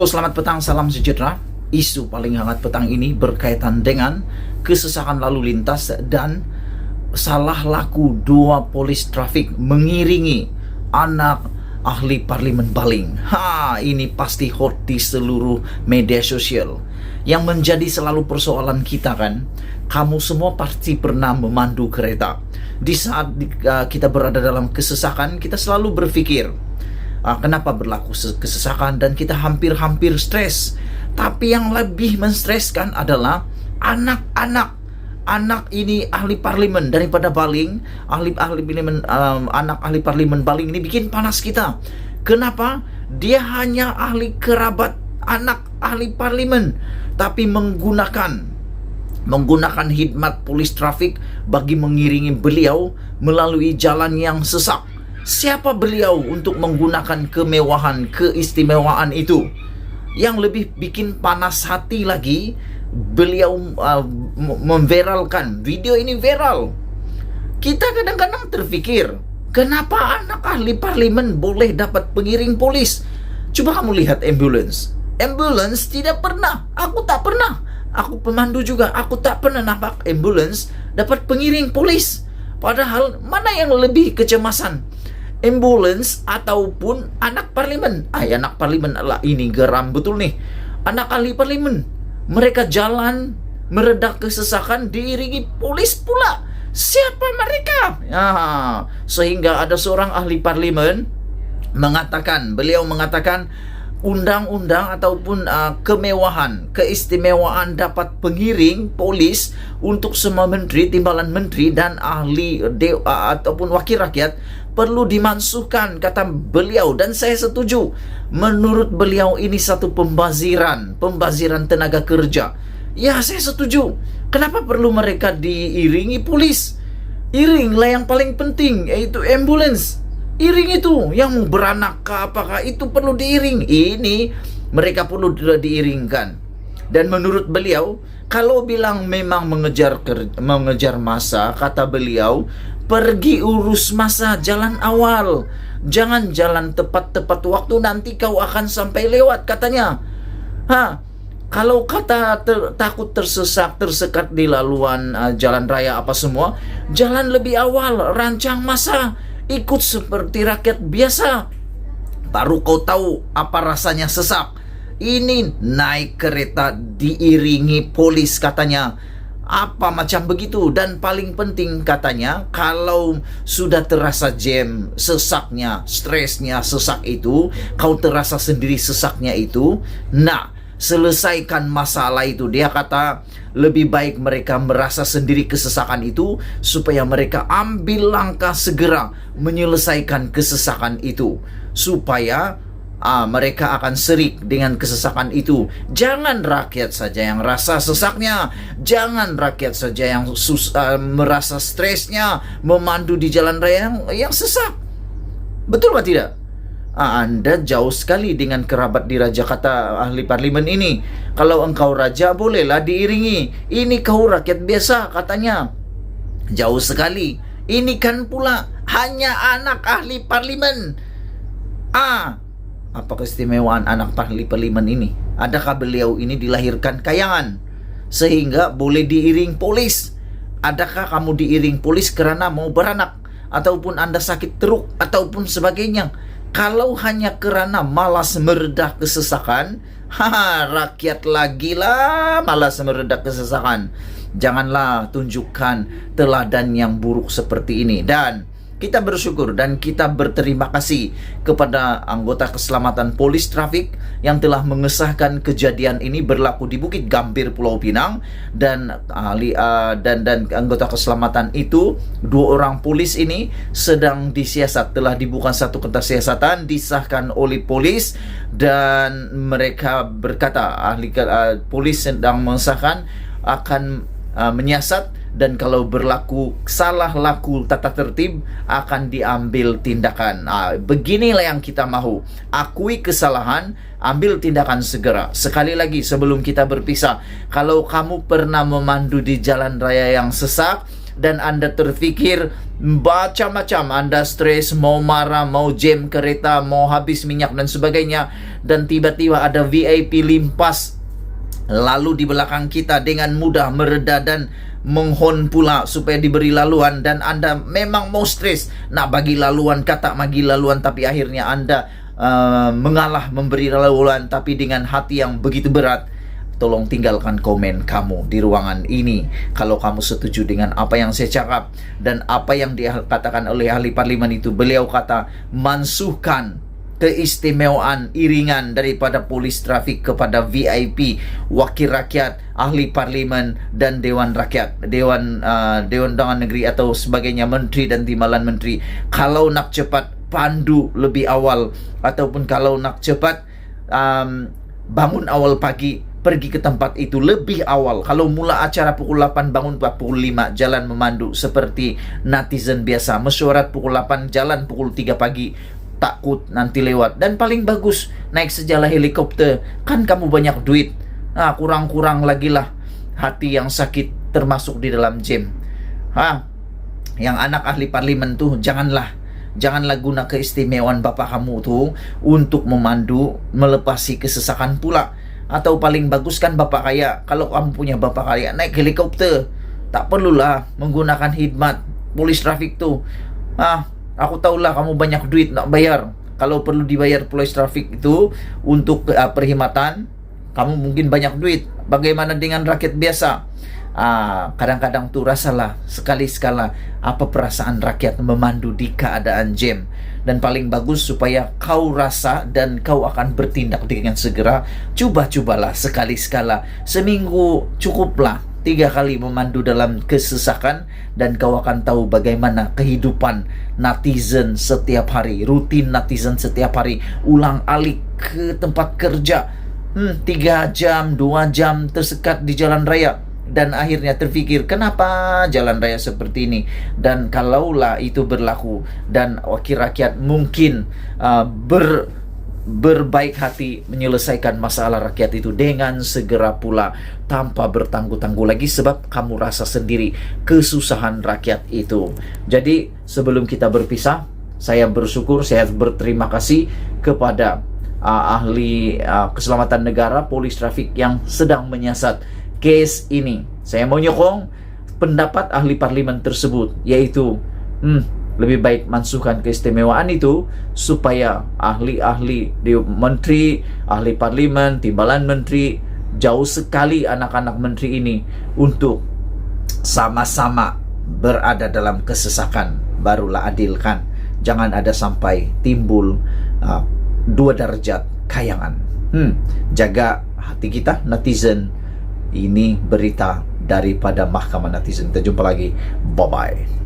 Selamat petang, salam sejahtera. Isu paling hangat petang ini berkaitan dengan kesesakan lalu lintas dan salah laku dua polis trafik mengiringi anak ahli parlimen baling. Ini pasti hot di seluruh media sosial. Yang menjadi selalu persoalan kita kan, kamu semua pasti pernah memandu kereta. Di saat kita berada dalam kesesakan, kita selalu berpikir, kenapa berlaku kesesakan, dan kita hampir-hampir stres. Tapi yang lebih menstreskan adalah anak ini ahli parlimen daripada baling, anak ahli parlimen baling ini bikin panas kita. Kenapa? Dia hanya ahli kerabat anak ahli parlimen, tapi menggunakan khidmat polis trafik bagi mengiringi beliau melalui jalan yang sesak. Siapa beliau untuk menggunakan kemewahan, keistimewaan itu? Yang lebih bikin panas hati lagi, beliau memviralkan video ini viral. Kita kadang-kadang terpikir, kenapa anak ahli parlimen boleh dapat pengiring polis? Coba kamu lihat ambulans. Ambulans tidak pernah, aku tak pernah. Aku pemandu juga, aku tak pernah nampak ambulans dapat pengiring polis. Padahal mana yang lebih kecemasan? Ambulans ataupun anak parlimen? Anak parlimen lah, ini geram betul nih. Anak ahli parlimen, mereka jalan meredak kesesakan diiringi polis pula. Siapa mereka? Sehingga ada seorang ahli parlimen beliau mengatakan undang-undang ataupun kemewahan, keistimewaan dapat pengiring polis untuk semua menteri, timbalan menteri dan ahli ataupun wakil rakyat perlu dimansuhkan, kata beliau, dan saya setuju. Menurut beliau ini satu pembaziran tenaga kerja. Ya, saya setuju. Kenapa perlu mereka diiringi polis? Iringlah yang paling penting, yaitu ambulans. Iring itu yang beranak apakah itu perlu diiring? Ini mereka perlu diiringkan. Dan menurut beliau, kalau bilang memang mengejar masa, kata beliau, pergi urus masa jalan awal. Jangan jalan tepat waktu, nanti kau akan sampai lewat, katanya. Kalau takut tersekat di laluan jalan raya apa semua, jalan lebih awal, rancang masa. Ikut seperti rakyat biasa, baru kau tahu apa rasanya sesak. Ini naik kereta diiringi polis, katanya. Apa macam begitu? Dan paling penting katanya, kalau sudah terasa jam, sesaknya, stresnya sesak itu, kau terasa sendiri sesaknya itu, selesaikan masalah itu. Dia kata lebih baik mereka merasa sendiri kesesakan itu supaya mereka ambil langkah segera menyelesaikan kesesakan itu, supaya mereka akan serik dengan kesesakan itu. Jangan rakyat saja yang rasa sesaknya, jangan rakyat saja yang merasa stresnya memandu di jalan raya yang sesak. Betul atau tidak? Anda jauh sekali dengan kerabat diraja, kata ahli parlimen ini. Kalau engkau raja, bolehlah diiringi. Ini kau rakyat biasa, katanya. Jauh sekali. Ini kan pula hanya anak ahli parlimen. Apa keistimewaan anak ahli parlimen ini? Adakah beliau ini dilahirkan kayangan sehingga boleh diiring polis? Adakah kamu diiring polis karena mau beranak, ataupun Anda sakit teruk, ataupun sebagainya? Kalau hanya kerana malas meredah kesesakan, rakyat lagi lah malas meredah kesesakan. Janganlah tunjukkan teladan yang buruk seperti ini. Dan kita bersyukur dan kita berterima kasih kepada anggota keselamatan polis trafik yang telah mengesahkan kejadian ini berlaku di Bukit Gambir, Pulau Pinang, dan anggota keselamatan itu, dua orang polis ini sedang disiasat, telah dibuka satu kertas siasatan, disahkan oleh polis, dan mereka berkata polis sedang mengesahkan akan menyiasat, dan kalau berlaku salah laku tata tertib akan diambil tindakan. Beginilah yang kita mahu. Akui kesalahan, ambil tindakan segera. Sekali lagi sebelum kita berpisah, kalau kamu pernah memandu di jalan raya yang sesak, dan Anda terfikir macam-macam, Anda stres, mau marah, mau jam kereta, mau habis minyak dan sebagainya, dan tiba-tiba ada VIP limpas lalu di belakang kita dengan mudah mereda dan menghon pula supaya diberi laluan, dan Anda memang mau stres nak bagi laluan, kata bagi laluan, tapi akhirnya Anda mengalah memberi laluan tapi dengan hati yang begitu berat. Tolong tinggalkan komen kamu di ruangan ini kalau kamu setuju dengan apa yang saya cakap dan apa yang dikatakan oleh ahli parlimen itu. Beliau kata mansuhkan keistimewaan iringan daripada polis trafik kepada VIP, wakil rakyat, ahli parlimen, dan dewan rakyat, dewan undangan negeri atau sebagainya, menteri dan timbalan menteri. Kalau nak cepat, pandu lebih awal, ataupun kalau nak cepat, bangun awal pagi, pergi ke tempat itu lebih awal. Kalau mula acara pukul 8, bangun pukul 5, jalan memandu seperti netizen biasa. Mesyuarat pukul 8, jalan pukul 3 pagi, takut nanti lewat. Dan paling bagus naik sejalah helikopter, kan kamu banyak duit. Nah, kurang-kurang lagi lah hati yang sakit termasuk di dalam jam. Yang anak ahli parlimen tuh janganlah guna keistimewaan bapak kamu tuh untuk memandu melepasi kesesakan pula. Atau paling bagus kan bapak kaya, kalau kamu punya bapak kaya naik helikopter, tak perlulah menggunakan khidmat polis trafik tuh. Aku tahulah kamu banyak duit nak bayar. Kalau perlu dibayar polis trafik itu untuk perkhidmatan, kamu mungkin banyak duit. Bagaimana dengan rakyat biasa? Kadang-kadang tuh rasalah sekali-sekala apa perasaan rakyat memandu di keadaan jam. Dan paling bagus supaya kau rasa dan kau akan bertindak dengan segera, cobalah sekali-sekala. Seminggu cukuplah 3 kali memandu dalam kesesakan, dan kau akan tahu bagaimana kehidupan netizen setiap hari, rutin netizen setiap hari, ulang alik ke tempat kerja, 3 jam, 2 jam tersekat di jalan raya, dan akhirnya terfikir kenapa jalan raya seperti ini. Dan kalaulah itu berlaku dan wakil rakyat mungkin berbaik hati menyelesaikan masalah rakyat itu dengan segera pula tanpa bertangguh-tangguh lagi, sebab kamu rasa sendiri kesusahan rakyat itu. Jadi sebelum kita berpisah, saya bersyukur, saya berterima kasih kepada ahli keselamatan negara, polis trafik yang sedang menyiasat case ini. Saya mau nyokong pendapat ahli parlimen tersebut, yaitu lebih baik mansuhkan keistimewaan itu supaya ahli-ahli menteri, ahli parlimen, timbalan menteri, jauh sekali anak-anak menteri ini untuk sama-sama berada dalam kesesakan, barulah adilkan. Jangan ada sampai timbul 2 derajat kayangan. Jaga hati kita netizen. Ini berita daripada Mahkamah Netizen. Kita jumpa lagi. Bye-bye.